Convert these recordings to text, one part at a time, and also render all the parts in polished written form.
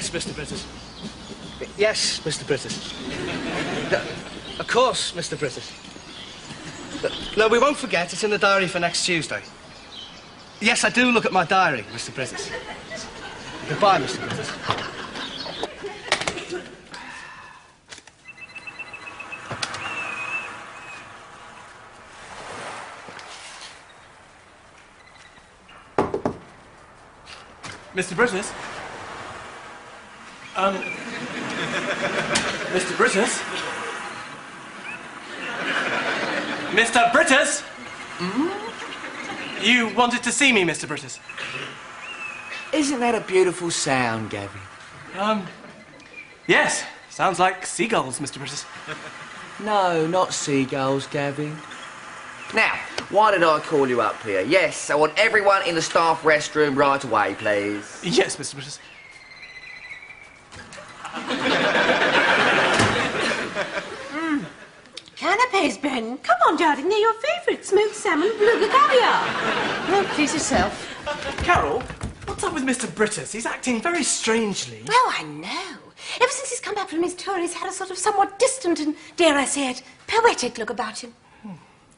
Yes, Mr. Brittas. Yes, Mr. Brittas. Of course, Mr. Brittas. No, we won't forget. It's in the diary for next Tuesday. Yes, I do look at my diary, Mr. Brittas. Goodbye, Mr. Brittas. Mr. Brittas? Mr. Brittas? Mr. Brittas? You wanted to see me, Mr. Brittas? Isn't that a beautiful sound, Gavin? Yes. Sounds like seagulls, Mr. Brittas. No, not seagulls, Gavin. Now, why did I call you up here? Yes, I want everyone in the staff restroom right away, please. Yes, Mr. Brittas. Canapes, Ben. Come on, darling. They're your favourite. Smoked salmon, beluga caviar. Oh, please yourself. Carol, what's up with Mr. Brittas? He's acting very strangely. Well, I know. Ever since he's come back from his tour, he's had a sort of somewhat distant and, dare I say it, poetic look about him.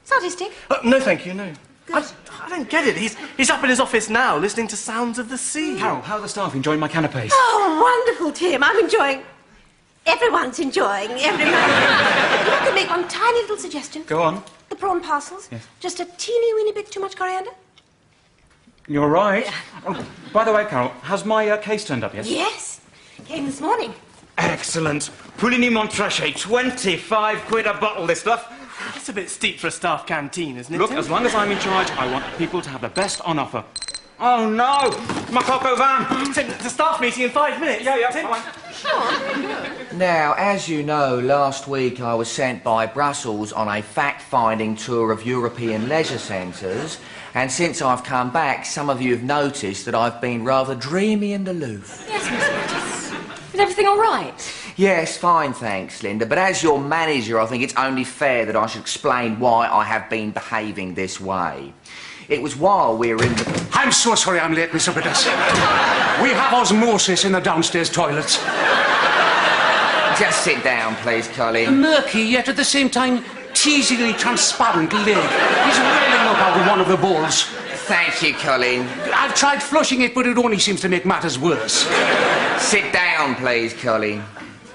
It's artistic. No, thank you, no. I don't get it. He's up in his office now, listening to sounds of the sea. Carol, how are the staff enjoying my canapes? Oh, wonderful, Tim. I'm enjoying... Everyone's enjoying every moment. I could make one tiny little suggestion. Go on. The prawn parcels. Yes. Just a teeny weeny bit too much coriander. You're right. Oh, by the way, Carol, has my case turned up yet? Yes. Came this morning. Excellent. Pouligny Montrachet, 25 quid a bottle, this stuff. It's a bit steep for a staff canteen, isn't it, Look, Tim? as long as I'm in charge, I want people to have the best on offer. Oh, no! My coq au vin! Tim, it's a staff meeting in 5 minutes. Yeah, Tim. fine. Now, as you know, last week I was sent by Brussels on a fact-finding tour of European leisure centres, and since I've come back, some of you have noticed that I've been rather dreamy and aloof. Yes, Miss Brittas. Is everything all right? Yes, fine, thanks, Linda, but as your manager, I think it's only fair that I should explain why I have been behaving this way. It was while we were in the... I'm so sorry I'm late, Mr. Brittas. We have osmosis in the downstairs toilets. Just sit down, please, Colin. A murky, yet at the same time, teasingly transparent leg is welling up out of one of the bowls. Thank you, Colin. I've tried flushing it, but it only seems to make matters worse. Sit down, please, Colin.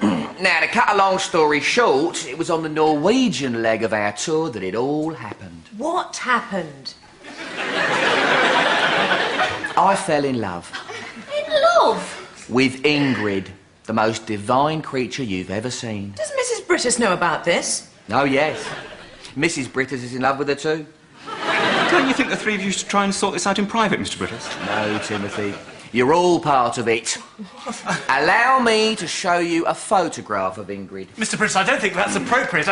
Now, to cut a long story short, it was on the Norwegian leg of our tour that it all happened. What happened? I fell in love. In love? With Ingrid, the most divine creature you've ever seen. Does Mrs. Brittas know about this? Oh, yes. Mrs. Brittas is in love with her too. Don't you think the three of you should try and sort this out in private, Mr. Brittas? No, Timothy. You're all part of it. Allow me to show you a photograph of Ingrid. Mr. Brittas, I don't think that's appropriate.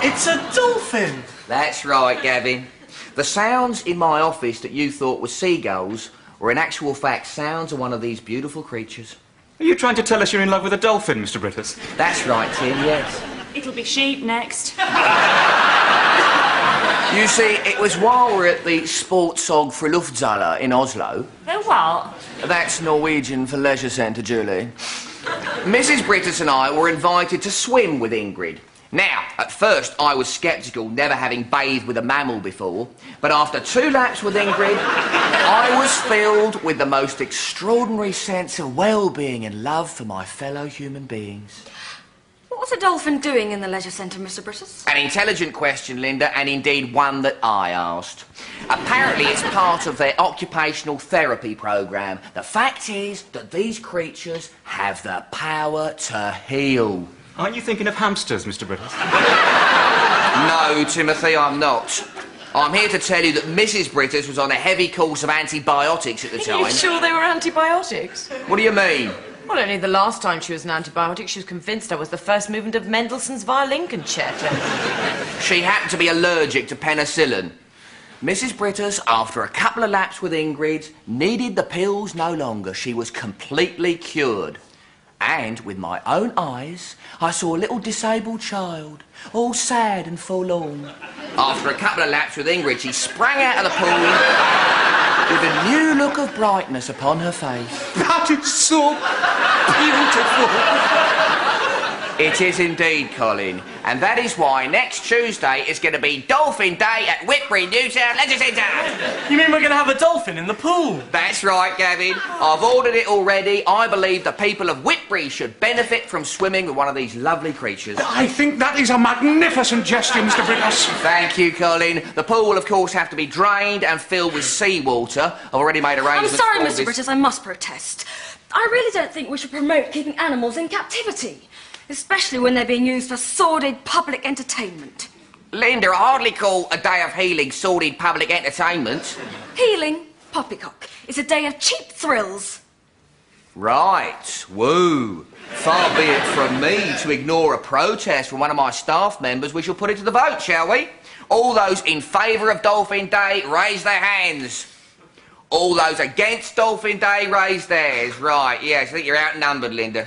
It's a dolphin. That's right, Gavin. The sounds in my office that you thought were seagulls were in actual fact sounds of one of these beautiful creatures. Are you trying to tell us you're in love with a dolphin, Mr. Brittas? That's right, Tim, yes. It'll be sheep next. You see, it was while we were at the Sportshog for Lufthalle in Oslo. Oh, what? That's Norwegian for leisure centre, Julie. Mrs. Brittas and I were invited to swim with Ingrid. Now, at first, I was sceptical, never having bathed with a mammal before, but after 2 laps with Ingrid, I was filled with the most extraordinary sense of well-being and love for my fellow human beings. What was a dolphin doing in the leisure centre, Mr. Brittas? An intelligent question, Linda, and indeed one that I asked. Apparently, it's part of their occupational therapy programme. The fact is that these creatures have the power to heal. Aren't you thinking of hamsters, Mr. Brittas? No, Timothy, I'm not. I'm here to tell you that Mrs. Brittas was on a heavy course of antibiotics at the time. Are you sure they were antibiotics? What do you mean? Well, only the last time she was an antibiotic, she was convinced I was the first movement of Mendelssohn's Violin Concerto. She happened to be allergic to penicillin. Mrs. Brittas, after a couple of laps with Ingrid, needed the pills no longer. She was completely cured. And, with my own eyes, I saw a little disabled child, all sad and forlorn. After a couple of laps with Ingrid, she sprang out of the pool with with a new look of brightness upon her face. That is so beautiful. It is indeed, Colin. And that is why next Tuesday is going to be Dolphin Day at Whitbury Newtown Leisure Centre. You mean we're going to have a dolphin in the pool? That's right, Gavin. I've ordered it already. I believe the people of Whitbury should benefit from swimming with one of these lovely creatures. I think that is a magnificent gesture, Mr. Brittas. Thank you, Colin. The pool will, of course, have to be drained and filled with seawater. I've already made I'm arrangements. sorry, for all Mr. this. Brittas, I must protest. I really don't think we should promote keeping animals in captivity, especially when they're being used for sordid public entertainment. Linda, I hardly call a day of healing sordid public entertainment. Healing, poppycock, is a day of cheap thrills. Right, woo. Far be it from me to ignore a protest from one of my staff members. We shall put it to the vote, shall we? All those in favour of Dolphin Day, raise their hands. All those against Dolphin Day, raise theirs. Right, yes, I think you're outnumbered, Linda.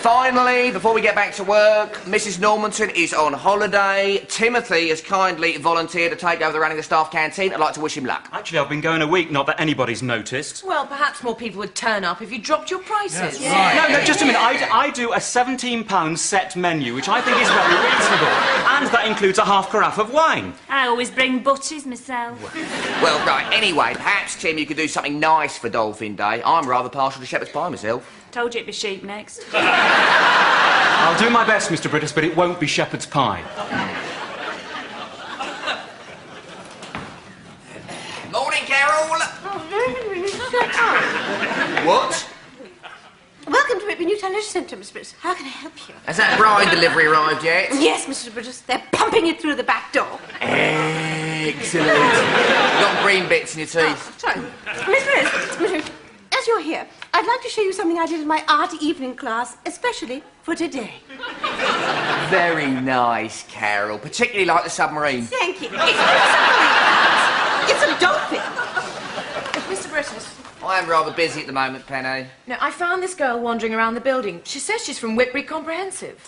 Finally, before we get back to work, Mrs. Normanton is on holiday. Timothy has kindly volunteered to take over the running of the staff canteen. I'd like to wish him luck. Actually, I've been going a week, not that anybody's noticed. Well, perhaps more people would turn up if you dropped your prices. No, just a minute. I do a £17 set menu, which I think is very reasonable. And that includes a half carafe of wine. I always bring butties myself. Well, right, anyway, perhaps, Tim, you could do something nice for Dolphin Day. I'm rather partial to shepherd's pie myself. Told you it'd be sheep next. I'll do my best, Mr. Brittas, but it won't be shepherd's pie. Morning, Carol. What? Welcome to Whitby Newtown Leisure Centre, Miss Brittas. How can I help you? Has that bride delivery arrived yet? Yes, Mr. Brittas. They're pumping it through the back door. Excellent. You got green bits in your teeth. Sorry. Miss Brittas, as you're here, I'd like to show you something I did in my art evening class, especially for today. Very nice, Carol. Particularly like the submarine. Thank you. It's not a submarine. It's a dolphin. Mr. Brittas. I'm rather busy at the moment, Penny. Now, I found this girl wandering around the building. She says she's from Whitbury Comprehensive.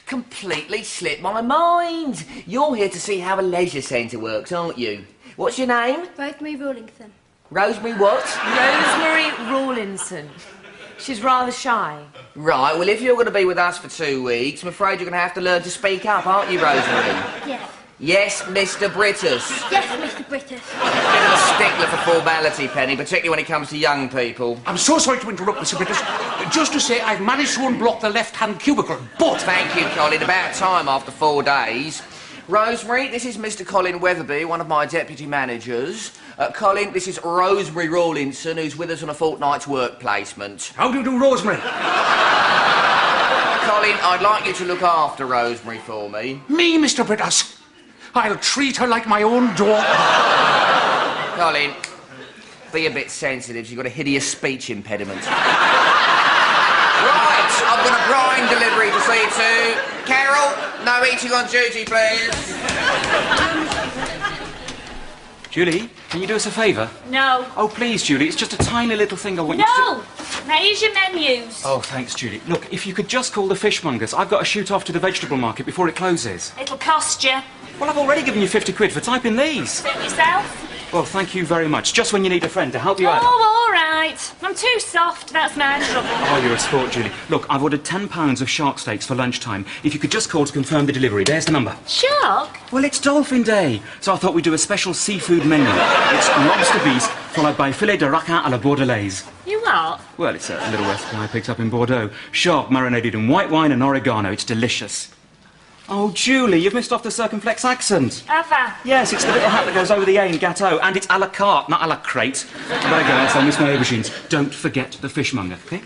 Completely slipped my mind. You're here to see how a leisure centre works, aren't you? What's your name? Rosemary Rawlington. Rosemary what? Rosemary Rawlinson. She's rather shy. Right, well, if you're going to be with us for 2 weeks, I'm afraid you're going to have to learn to speak up, aren't you, Rosemary? Yes. Yes, Mr. Brittas. Yes, Mr. Brittas. Bit of a stickler for formality, Penny, particularly when it comes to young people. I'm so sorry to interrupt, Mr. Brittas. Just to say, I've managed to unblock the left-hand cubicle, but... Thank you, Colin. About time after 4 days. Rosemary, this is Mr. Colin Weatherby, one of my deputy managers. Colin, this is Rosemary Rawlinson, who's with us on a fortnight's work placement. How do you do, Rosemary? Colin, I'd like you to look after Rosemary for me. Me, Mr. Brittas. I'll treat her like my own daughter. Colin, be a bit sensitive. She's got a hideous speech impediment. Right, I've got a brine delivery to see to. Carol, no eating on duty, please. Julie, can you do us a favour? No. Oh, please, Julie, it's just a tiny little thing I want you to do. No! Now here's your menus. Oh, thanks, Julie. Look, if you could just call the fishmongers. I've got to shoot off to the vegetable market before it closes. It'll cost you. Well, I've already given you 50 quid for typing these. Suit yourself. Well, thank you very much. Just when you need a friend to help you out. Oh, all right. I'm too soft. That's my trouble. Oh, you're a sport, Julie. Look, I've ordered 10 pounds of shark steaks for lunchtime. If you could just call to confirm the delivery. There's the number. Shark? Well, it's Dolphin Day, so I thought we'd do a special seafood menu. It's lobster bisque, followed by filet de requin à la bordelaise. You what? Well, it's a little recipe I picked up in Bordeaux. Shark marinated in white wine and oregano. It's delicious. Oh, Julie, you've missed off the circumflex accent. Have I? Yes, it's the little hat that goes over the A in gâteau, and it's à la carte, not à la crate. I better go, else I'll miss my aubergines. Don't forget the fishmonger, OK?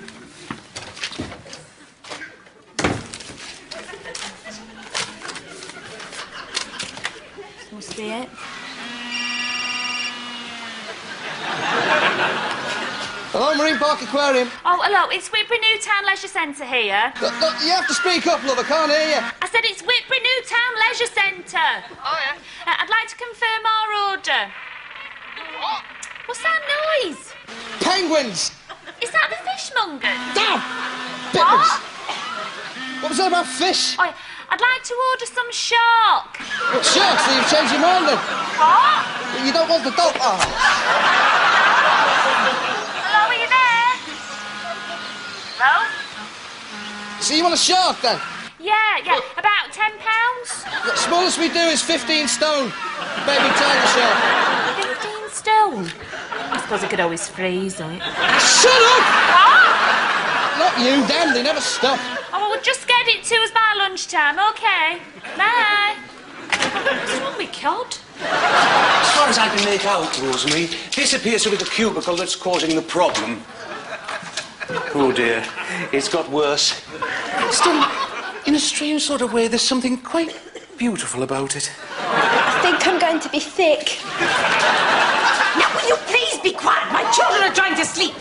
Must be it. Hello, Marine Park Aquarium. Oh, hello. It's Whitbury Newtown Leisure Centre here. Look, you have to speak up, love. I can't hear you. I said it's Whitbury Newtown Leisure Centre. Oh, yeah? I'd like to confirm our order. What? What's that noise? Penguins. Is that the fishmonger? Damn! Pippins. What was that about fish? I I'd like to order some shark. Well, shark, so you've changed your mind then? What? You don't want the dog? Oh. Hello, are you there? Hello? So you want a shark then? Yeah, about £10. The smallest we do is 15 stone. Baby tiger shark. 15 stone. I suppose I could always freeze it. Shut up! What? Not you, them, they never stop. Oh, well, just get it to us by lunchtime, OK? Bye. What's wrong with cod? As far as I can make out, Rosemary, this appears to be the cubicle that's causing the problem. Oh, dear. It's got worse. Still, in a strange sort of way, there's something quite beautiful about it. I think I'm going to be thick. Now, will you please be quiet? My children are trying to sleep.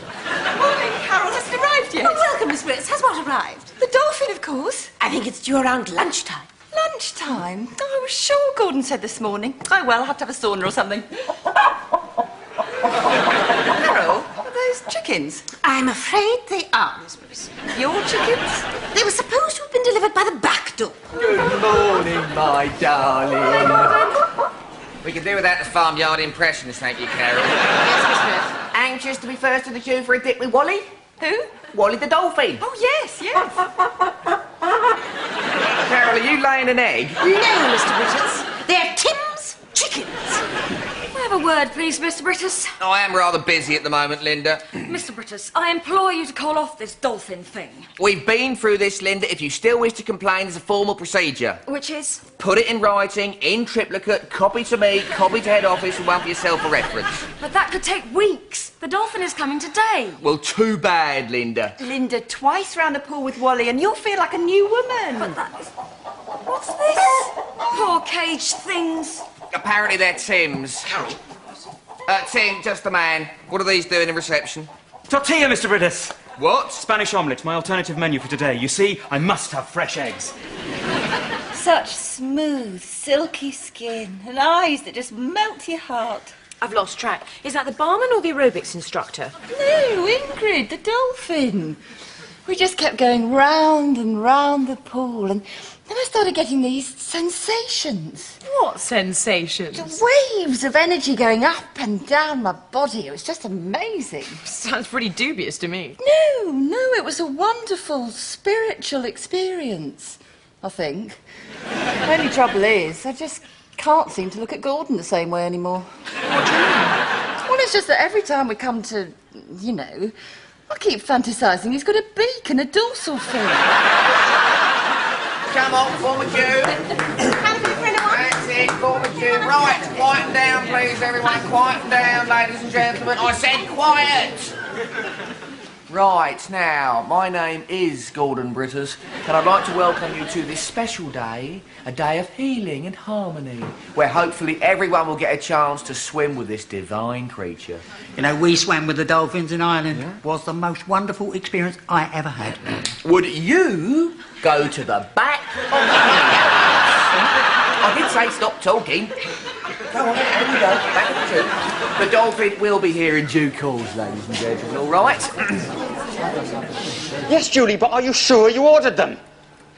Morning, Carol. Has it arrived yet? Oh, welcome, Miss Brittas. Has what arrived? The dolphin, of course. I think it's due around lunchtime. Lunchtime? Oh, I was sure Gordon said this morning. Oh, well, I'll have to have a sauna or something. Carol, are those chickens? I'm afraid they are, Miss Bruce. Your chickens? They were supposed to have been delivered by the back door. Good morning, my darling. We can do without the farmyard impressions, thank you, Carol. Yes, Miss Smith. Anxious to be first in the queue for a dip with Wally? Who? Wally the dolphin. Oh, yes. Carol, are you laying an egg? No, Mr. Brittas. They're Tim's chickens. May I have a word, please, Mr. Brittas? Oh, I am rather busy at the moment, Linda. Mr. Brittas, I implore you to call off this dolphin thing. We've been through this, Linda. If you still wish to complain, there's a formal procedure. Which is? Put it in writing, in triplicate, copy to me, copy to head office, and one for yourself for reference. But that could take weeks. The dolphin is coming today. Well, too bad, Linda. Linda, twice round the pool with Wally and you'll feel like a new woman. But that is... What's this? Poor caged things. Apparently they're Tim's. Carol? Tim, just the man. What are these doing in reception? Tortilla, Mr. Brittas. What? Spanish omelette, my alternative menu for today. You see, I must have fresh eggs. Such smooth, silky skin and eyes that just melt your heart. I've lost track. Is that the barman or the aerobics instructor? No, Ingrid, the dolphin. We just kept going round and round the pool, and then I started getting these sensations. What sensations? Waves of energy going up and down my body. It was just amazing. Sounds pretty dubious to me. No, it was a wonderful spiritual experience, I think. The only trouble is, I just can't seem to look at Gordon the same way anymore. What do you mean? Well, it's just that every time we come to, I keep fantasising he's got a beak and a dorsal fin. Come on, form a queue. That's it, form a queue. Right, quieten down, please, everyone. Quieten down, ladies and gentlemen. I said quiet. Right, now, my name is Gordon Brittas, and I'd like to welcome you to this special day, a day of healing and harmony, where hopefully everyone will get a chance to swim with this divine creature. You know, we swam with the dolphins in Ireland. Yeah. Was the most wonderful experience I ever had. Would you go to the back of the I did say stop talking. Go on, there we go, back of the queue. The dolphin will be here in due course, ladies and gentlemen, all right? Yes, Julie, but are you sure you ordered them?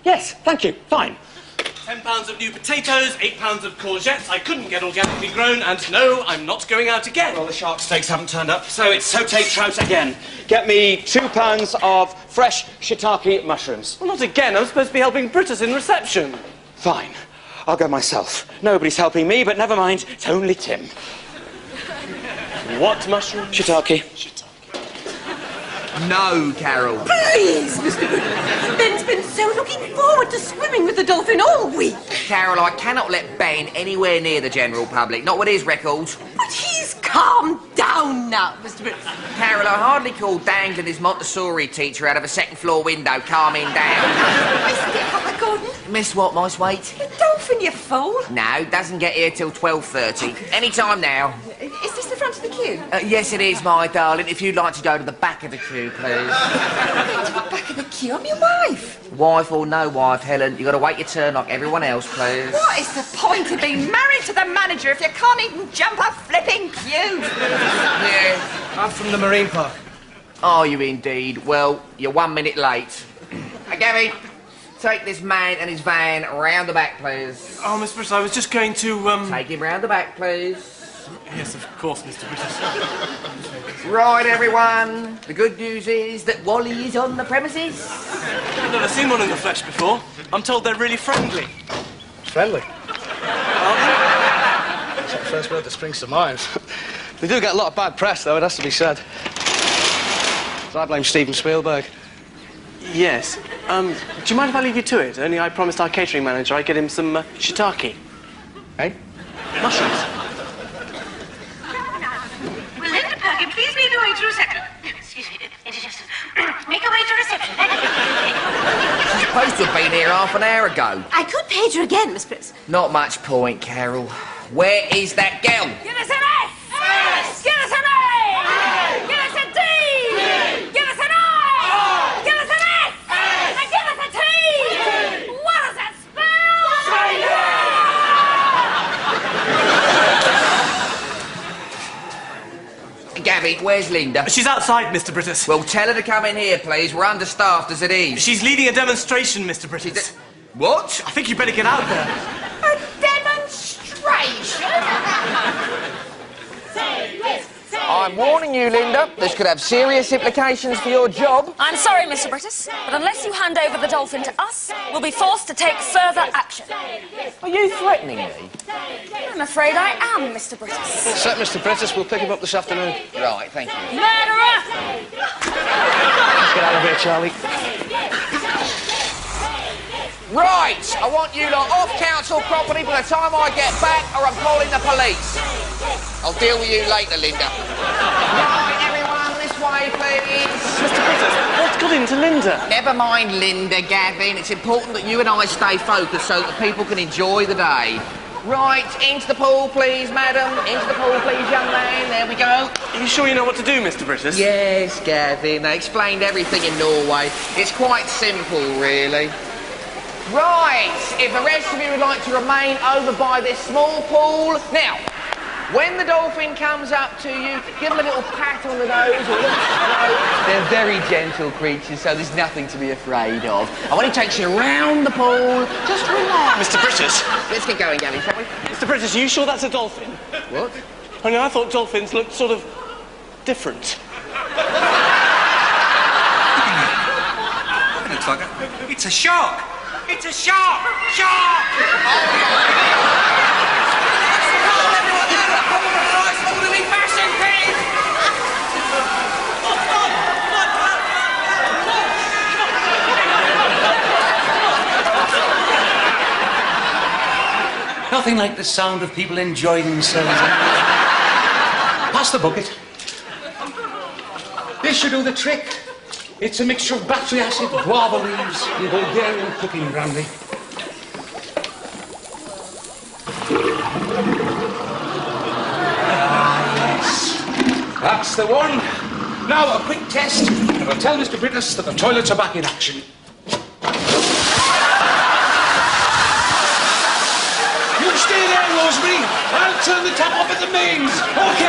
Yes, thank you, fine. 10 pounds of new potatoes, 8 pounds of courgettes. I couldn't get organically grown, and no, I'm not going out again. Well, the shark steaks haven't turned up, so it's sautéed trout again. Get me 2 pounds of fresh shiitake mushrooms. Well, not again. I'm supposed to be helping Brittas in reception. Fine. I'll go myself. Nobody's helping me, but never mind. It's only Tim. What mushrooms? Shiitake. No, Carol. Please, Mr. Brittas. Ben's been so looking forward to swimming with the dolphin all week. Carol, I cannot let Ben anywhere near the general public, not with his records. But he's calmed down now, Mr. Brittas. Carol, I hardly call dangling his Montessori teacher out of a second-floor window calming down. Missed it, have I, Gordon? Miss what, my sweet? The dolphin, you fool. No, doesn't get here till 12:30. Any time now. Is this the front of the queue? Yes, it is, my darling. If you'd like to go to the back of the queue, please. I'm going to the back of the queue. I'm your wife. Wife or no wife, Helen, you got to wait your turn like everyone else, please. What is the point of being married to the manager if you can't even jump a flipping queue? Yeah. I'm from the Marine Park. Are you indeed? Well, you're 1 minute late. Hey, Gabby. take this man and his van round the back, please. Oh, Miss Brittas, I was just going to, Take him round the back, please. Yes, of course, Mr. Brittas. Right, everyone. The good news is that Wally is on the premises. I've never seen one in the flesh before. I'm told they're really friendly. Friendly? That's the first word that springs to mind. They do get a lot of bad press, though, it has to be said. So I blame Steven Spielberg. Yes. Do you mind if I leave you to it? Only I promised our catering manager I'd get him some shiitake. Eh? Mushrooms. Will Linda Perkin please make her way to reception? Excuse me, indigestion. Make her way to reception. She's supposed to have been here half an hour ago. I could page her again, Miss Brittas. Not much point, Carol. Where is that girl? Give us an S! S! Give us an A! A! Give us a D! D! Give us an I! Give us an S! S! And give us a T! T! What does that spell? Gabby, where's Linda? She's outside, Mr. Brittas. Well, tell her to come in here, please. We're understaffed as it is. She's leading a demonstration, Mr. Brittas. What? I think you better get out there. A demonstration? I'm warning you, Linda. This could have serious implications for your job. I'm sorry, Mr. Brittas, but unless you hand over the dolphin to us, we'll be forced to take further action. Are you threatening me? I'm afraid I am, Mr. Brittas. Set, Mr. Brittas. We'll pick him up this afternoon. Right, thank you. Murderer! Let's get out of here, Charlie. Right, I want you lot off council property by the time I get back, or I'm calling the police. I'll deal with you later, Linda. Right, everyone, this way, please. Mr. Brittas, what's got into Linda? Never mind Linda, Gavin. It's important that you and I stay focused so that people can enjoy the day. Right, into the pool, please, madam. Into the pool, please, young man. There we go. Are you sure you know what to do, Mr. Brittas? Yes, Gavin. They explained everything in Norway. It's quite simple, really. Right, if the rest of you would like to remain over by this small pool. Now, when the dolphin comes up to you, give them a little pat on the nose or a little stroke. They're very gentle creatures, so there's nothing to be afraid of. And when he takes you around the pool, just relax. Mr. Brittas? Let's get going, Gavin, shall we? Mr. Brittas, are you sure that's a dolphin? What? I mean, I thought dolphins looked sort of different. It looks like it's a shark. It's a shark! Shark! Nothing like the sound of people enjoying themselves. Pass the bucket. This should do the trick. It's a mixture of battery acid, guava leaves, and Bulgarian cooking brandy. Ah, yes. That's the one. Now, a quick test, and I'll tell Mr. Brittas that the toilets are back in action. You stay there, Rosemary. I'll turn the tap off at the mains, OK?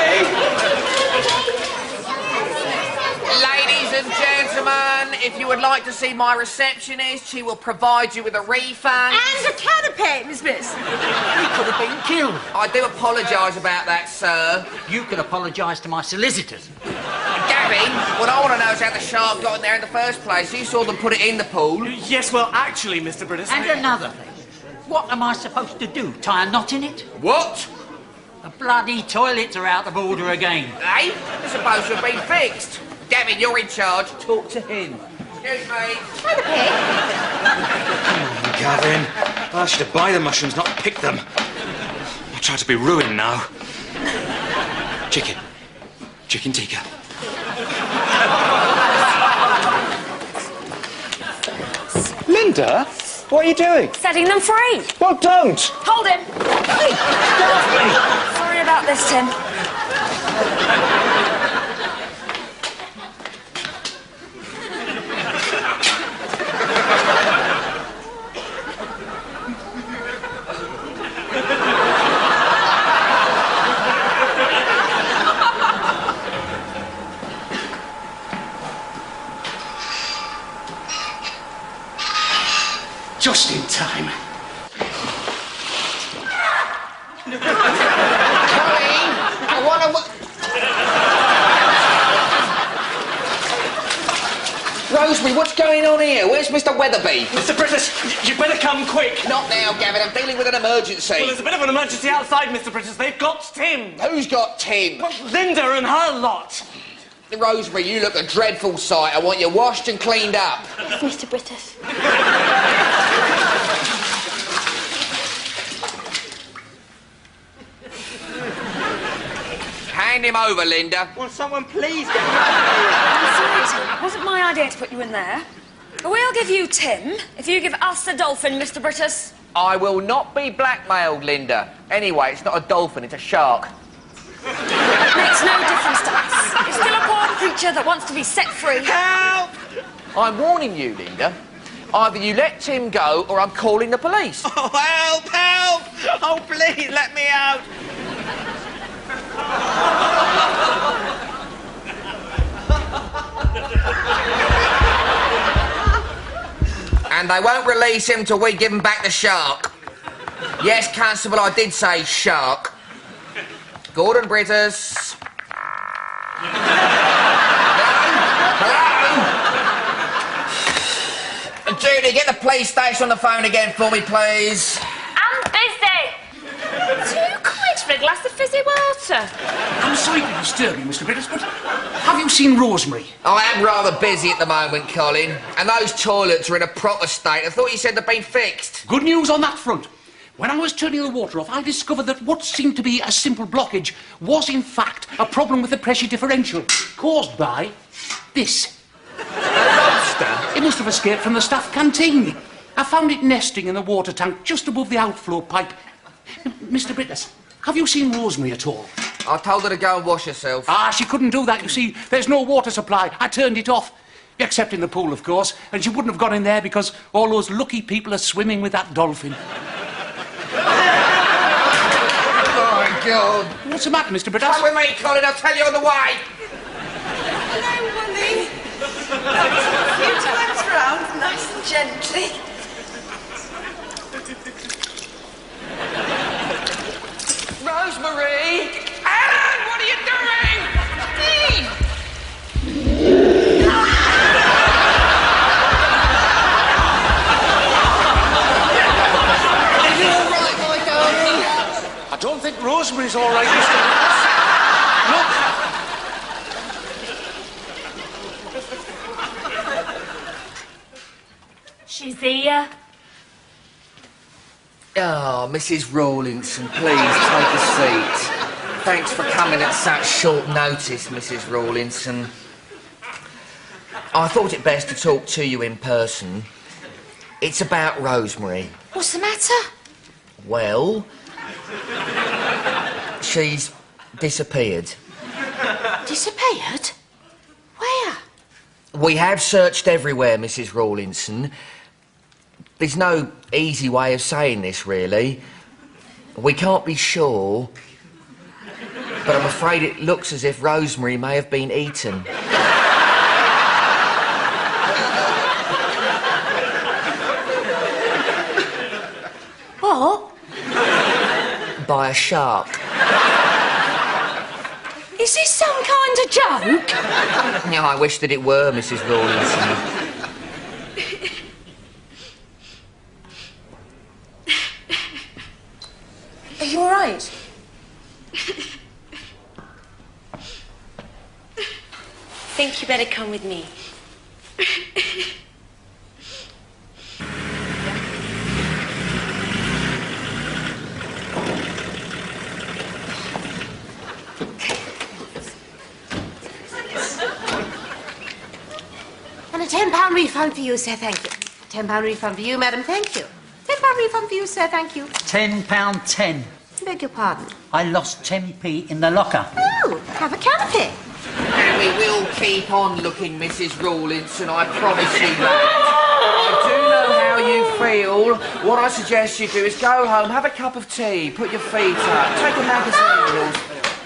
Ladies and gentlemen, if you would like to see my receptionist, she will provide you with a refund. And a canapé, Miss Bliss. He could have been killed. I do apologise about that, sir. You could apologise to my solicitors. Gavin, what I want to know is how the shark got in there in the first place. You saw them put it in the pool. Yes, well, actually, Mr. Brittas... And another thing. What am I supposed to do? Tie a knot in it? What? The bloody toilets are out of order again. Eh? They're supposed to have been fixed. Gavin, you're in charge. Talk to him. Excuse me. Gavin, I should have buy the mushrooms, not pick them. I try to be ruined now. Chicken. Chicken tikka. Linda, what are you doing? Setting them free. Well, don't. Hold him. Sorry about this, Tim. Just in time. Colleen, I want to... Rosemary, what's going on here? Where's Mr. Weatherby? Mr. Brittas, you better come quick. Not now, Gavin. I'm dealing with an emergency. Well, there's a bit of an emergency outside, Mr. Brittas. They've got Tim. Who's got Tim? Well, Linda and her lot. Rosemary, you look a dreadful sight. I want you washed and cleaned up. Mr. Brittas. Hand him over, Linda. Will someone please get him out of here? I'm sorry, Tim. It wasn't my idea to put you in there. But we'll give you Tim if you give us the dolphin, Mr. Brittas. I will not be blackmailed, Linda. Anyway, it's not a dolphin, it's a shark. It makes no difference to us. It's still a poor creature that wants to be set free. Help! I'm warning you, Linda. Either you let Tim go or I'm calling the police. Oh, help, help! Oh, please, let me out. And they won't release him till we give him back the shark. Yes, Constable, I did say shark. Gordon Brittas. Hello? Judy, get the police station on the phone again for me, please. I'm busy. 2 quid for a glass of fizzy water. I'm sorry to disturb you, Mr. Brittas, but have you seen Rosemary? I am rather busy at the moment, Colin. And those toilets are in a proper state. I thought you said they'd been fixed. Good news on that front. When I was turning the water off, I discovered that what seemed to be a simple blockage was, in fact, a problem with the pressure differential, caused by this. Lobster? It must have escaped from the staff canteen. I found it nesting in the water tank just above the outflow pipe. Mr. Brittas, have you seen Rosemary at all? I told her to go and wash herself. Ah, she couldn't do that, you see. There's no water supply. I turned it off. Except in the pool, of course. And she wouldn't have gone in there because all those lucky people are swimming with that dolphin. Oh, my God. What's the matter, Mr. Brittas? Come with me, Colin. I'll tell you on the way. Hello, Wally. A few times round, nice and gently. Rosemary! Alan, what are you doing? Steve! Are you all right, my darling? I don't think Rosemary's all right, Mr. Brittas. She's here. Oh, Mrs. Rawlinson, please take a seat. Thanks for coming at such short notice, Mrs. Rawlinson. I thought it best to talk to you in person. It's about Rosemary. What's the matter? Well, she's disappeared. Disappeared? Where? We have searched everywhere, Mrs. Rawlinson. There's no easy way of saying this, really. We can't be sure, but I'm afraid it looks as if Rosemary may have been eaten. What? By a shark. Is this some kind of joke? Yeah, I wish that it were, Mrs. Rawlinson. Are you all right? Think you better come with me. And a £10 refund for you, sir, thank you. £10 refund for you, madam, thank you. £10 refund for you, sir, thank you. £10.10. Beg your pardon. I lost 10p in the locker. Oh, have a canopy. And we will keep on looking, Mrs. Rawlinson, I promise you that. I do know how you feel. What I suggest you do is go home, have a cup of tea, put your feet up, take a magazine.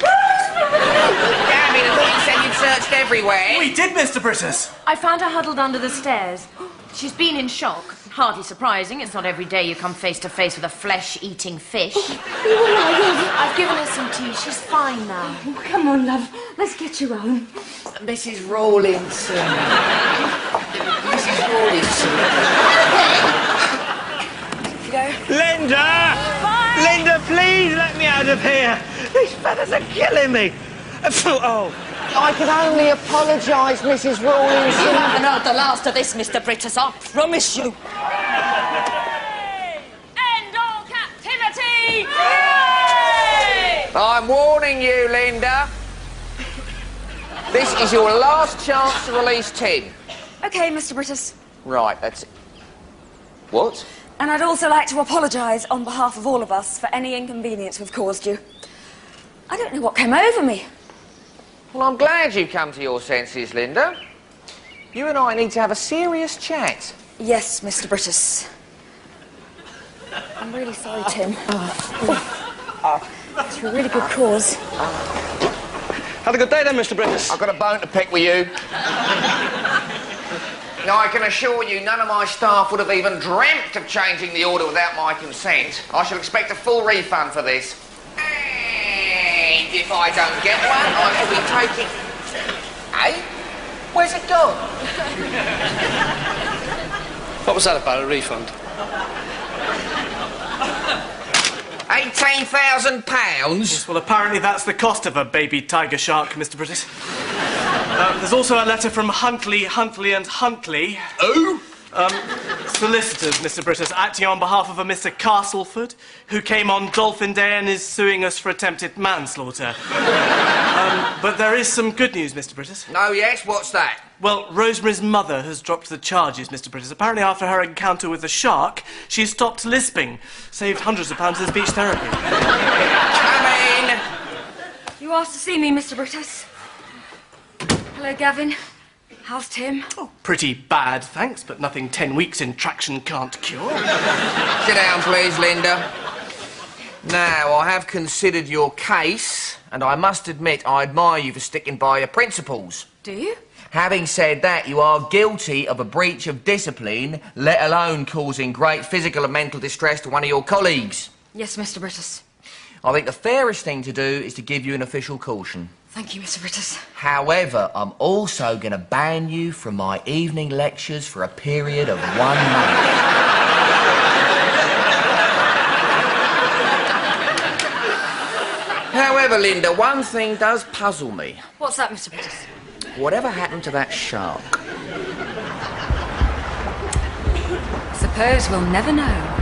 Damn it, I thought you said you'd searched everywhere. We did, Mr. Brittas. I found her huddled under the stairs. She's been in shock. Hardly surprising. It's not every day you come face to face with a flesh-eating fish. I've given her some tea. She's fine now. Oh, come on, love. Let's get you home. Mrs. Rawlinson. Mrs. Rawlinson. Linda! Bye. Linda, please let me out of here. These feathers are killing me. Oh. I can only apologise, Mrs. Rawlinson. You haven't heard the last of this, Mr. Brittas, I promise you. End all captivity! I'm warning you, Linda. This is your last chance to release Tim. OK, Mr. Brittas. Right, that's it. What? And I'd also like to apologise on behalf of all of us for any inconvenience we've caused you. I don't know what came over me. Well, I'm glad you've come to your senses, Linda. You and I need to have a serious chat. Yes, Mr. Brittas. I'm really sorry, Tim. It's for a really good cause. Have a good day then, Mr. Brittas. I've got a bone to pick with you. Now, I can assure you none of my staff would have even dreamt of changing the order without my consent. I shall expect a full refund for this. And if I don't get one, I shall be taking... Hey? Where's it gone? What was that about, a refund? £18,000? Well, apparently that's the cost of a baby tiger shark, Mr. Brittas. There's also a letter from Huntley and Huntley. Oh? Solicitors, Mr. Brittas, acting on behalf of a Mr. Castleford, who came on Dolphin Day and is suing us for attempted manslaughter. But there is some good news, Mr. Brittas. No, yes, what's that? Well, Rosemary's mother has dropped the charges, Mr. Brittas. Apparently, after her encounter with the shark, she stopped lisping, saved hundreds of pounds in speech therapy. Come in. You asked to see me, Mr. Brittas. Hello, Gavin. How's Tim? Oh, pretty bad, thanks, but nothing 10 weeks in traction can't cure. Sit down, please, Linda. Now, I have considered your case, and I must admit I admire you for sticking by your principles. Do you? Having said that, you are guilty of a breach of discipline, let alone causing great physical and mental distress to one of your colleagues. Yes, Mr. Brittas. I think the fairest thing to do is to give you an official caution. Thank you, Mr. Brittas. However, I'm also going to ban you from my evening lectures for a period of 1 month. However, Linda, one thing does puzzle me. What's that, Mr. Brittas? Whatever happened to that shark? Suppose we'll never know.